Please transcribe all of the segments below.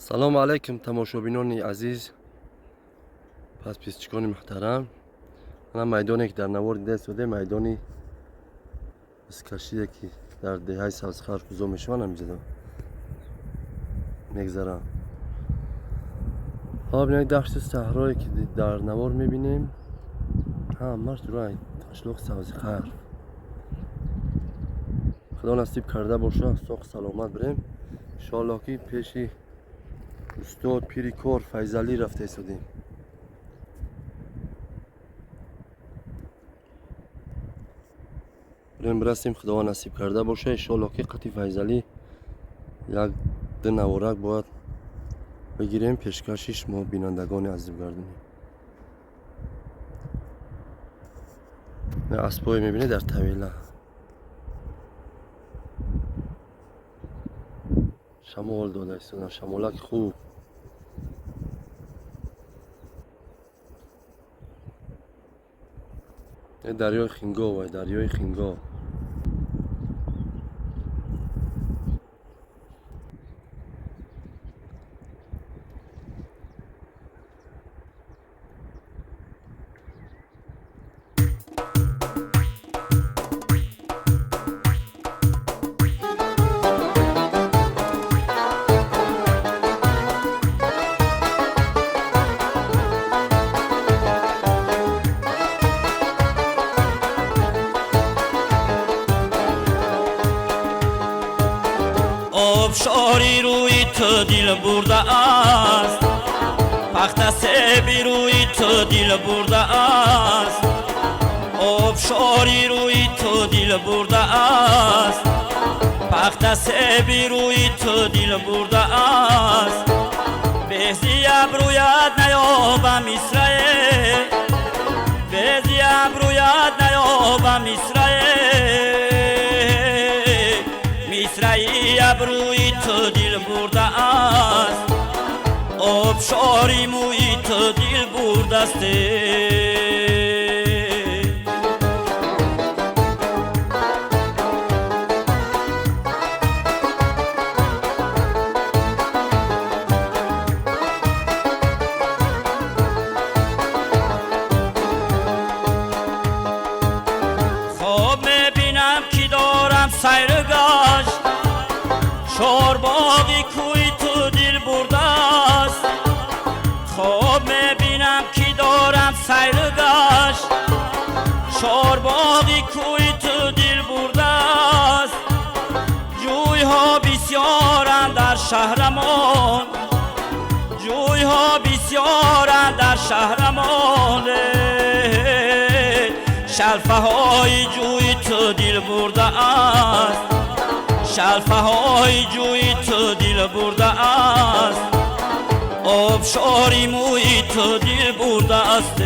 سلام علیکم تماشابینان عزیز، پس پیشچکان محترم. من میدانی که در نوار دیده شده میدانی اسکشیه که در دهه سبزخرش بزرگ میشوند همینجا میگذرم. ها بینید دشت صحرایی که در نوار میبینیم همش رای تشلوق سبزخرش. خدا نصیب کرده باشه ساق سلامت بریم انشاءالله که پیشی استاد پیری کار فیضلی رفته شدیم. بریم برسیم خدا نصیب کرده باشه انشاءالله که قطعی فیضلی یک دو نوارک باید بگیریم پیشکشش ما بینندگان عزیز گردونیم. اسبای میبینی در طویله شمال داده ایستادن، شمالک خوب. دریای خینگا و دریای خینگا آبشاری روی تو دل برده است، پخت سبی روی تو دل برده است. آبشاری روی تو دل برده است، پخت سبی روی تو دل برده است. بهزی ابرویت نیابم اسرائیل، بهزی ابرویت نیابم اسرائیل. مصرعی ابروی تو دل برده است، آبشاری موی تو دل برده است. خواب میبینم که دارم سیر گشت، چارباغی کوی تو دل برده است. خواب میبینم که دارم سیر گشت، چارباغی کوی تو دل برده است. جوی ها بسیارند در شهرمان، جوی ها بسیارند در شهرمان. شلفه های جوی تو دل برده است، شلفه های جوی تو دل برده است. آبشاری موی تو دل برده است.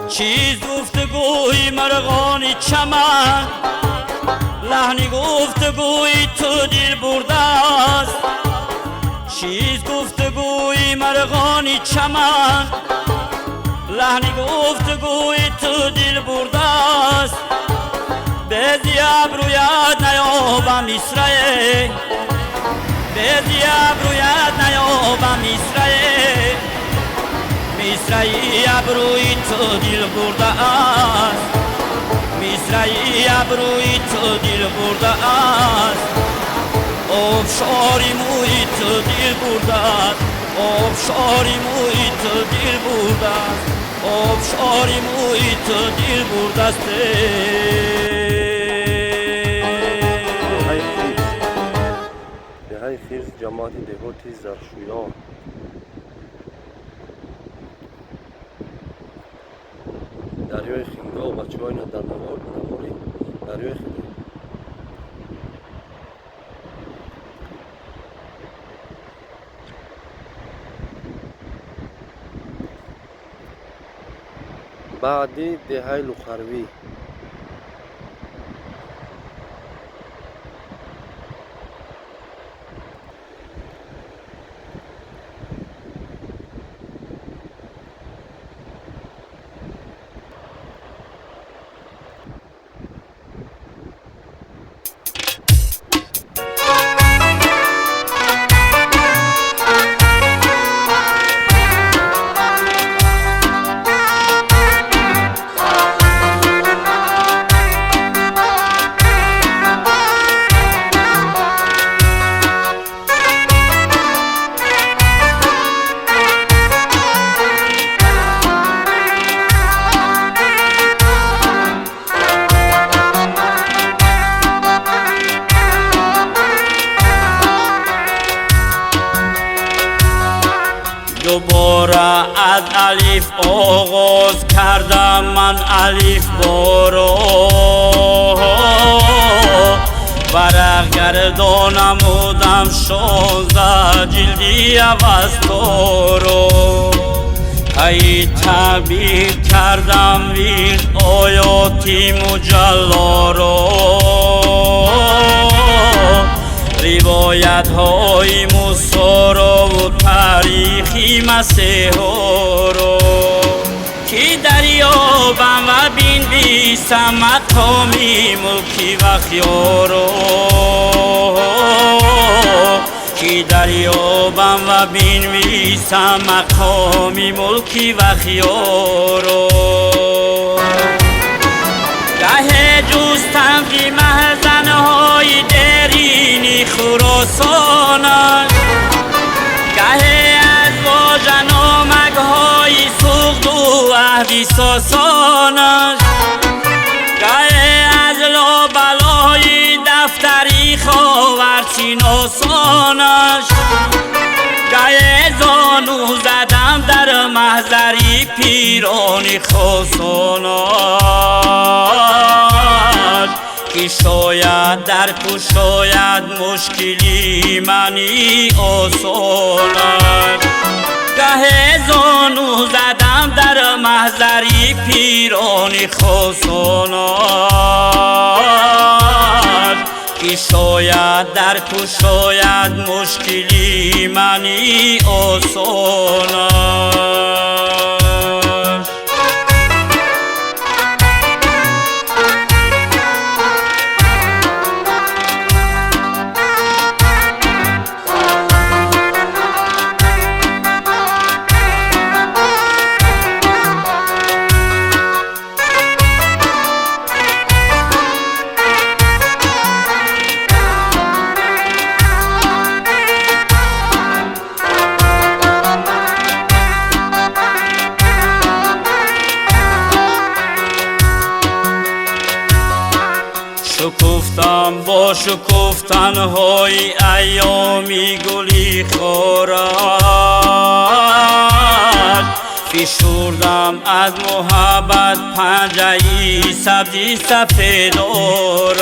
چیز گفتگوی مرغان چمن، لحنی گفتگوی تو دل برده است. چیز گفتگوی مرغان چمن، لحنی گفتگوی تو دل برده است. بهزی ابرویت نیابم اسرائیل، بهزی ابرویت نیابم اسرائیل. مصرعی ابروی تو دل برده است، مصرعی ابروی تو دل برده است. آبشاری موی تو دل برده است، آبشاری موی تو دل برده است، آبشاری موی تو دل برده است. دهی خیز جماعت دهاتی زرشویان. دریای خینگا و بچه های در نواری دریای خینگا. بعدی دهه لوخروی دوباره از الف آغاز کردم من الف بارا ورق گردانمودم 16 جلدی اوستارا ای تعبیر کردم ویرد آیاتی مجلا را روایت های موسی را و تاریخی مسیحا را کی دریابم و بنویسم مقامی ملکی و خیارا کی دریابم و بنویسم مقامی ملکی و خیارا گه جستم که محزنهای درینی خراسانش گه از واژه‌نامه‌های سوخت و عهدی ساسانش گه از لابلای دفتری خاورچی ناسانش گه زانو زدم در محضری پیرانی خاصانش که شاید در کشاید مشکلی منی آسانش گه زانو زدم در محضری پیرانی خاصانش که شاید در کشاید مشکلی منی آسانش شکفتم با شکفتنهای ایامی گلی خورد فشردم از محبت پنجه‌ای سبزی سفیدارش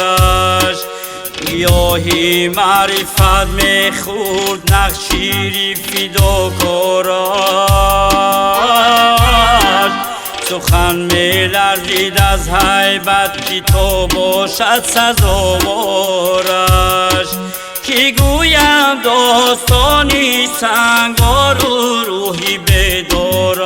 گیاهی معرفت میخورد نقشیری فداکارش سخن می لرزید از هیبت که تو باشد سزاوارش که گویم داستانی سنگار و روحی بیدارش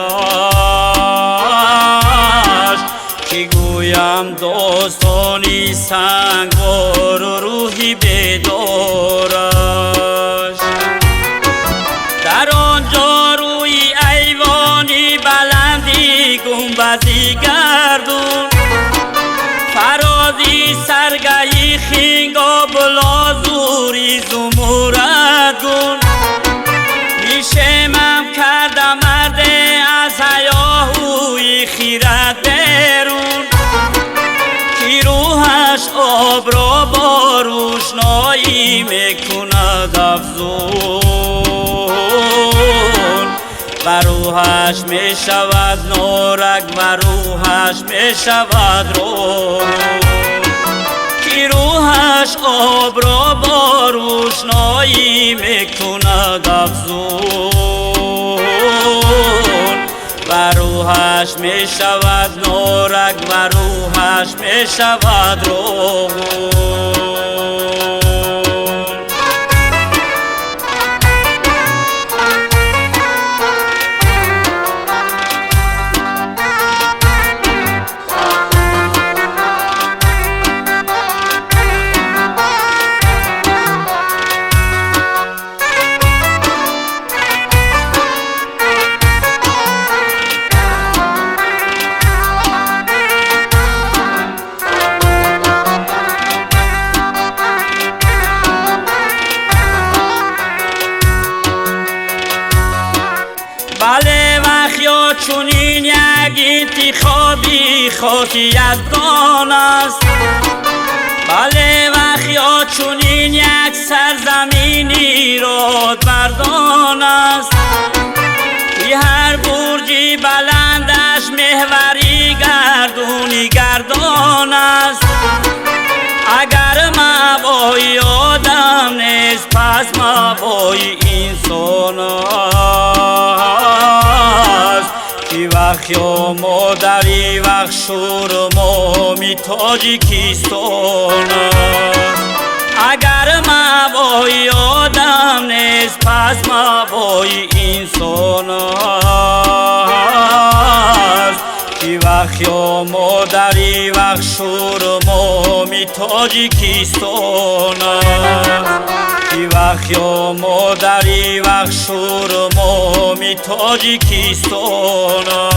که گویم داستانی سنگار و روحی بیدارش در آنجا روی ایوانی بلندی گنبدی گردون فرازی سرگهی خینگا بلازوری زموردگون میشمم کردم مرده از هیاهوی خیرت درون کی روحش آب را با روشنایی میکند افزون و روحش می شود نورک و روحش می شود روح کی روحش آب را با روشنایی می کند افزون و روحش می شود نورک و روحش می شود روح بله وخیا چونین یک انتخابی خاکی یزدان است بله وخیا چونین یک سرزمینی راد بردان است نیست پس مبای انسان است کی وقت یا مادری وقت شور مامی تاجیکستان است اگر مبای آدم نیست پس مبای انسان است کی وقت یا مادری وقت شور مامی تاجیکستان است کی وقت یا مادری وقت شور مامی تاجیکستان است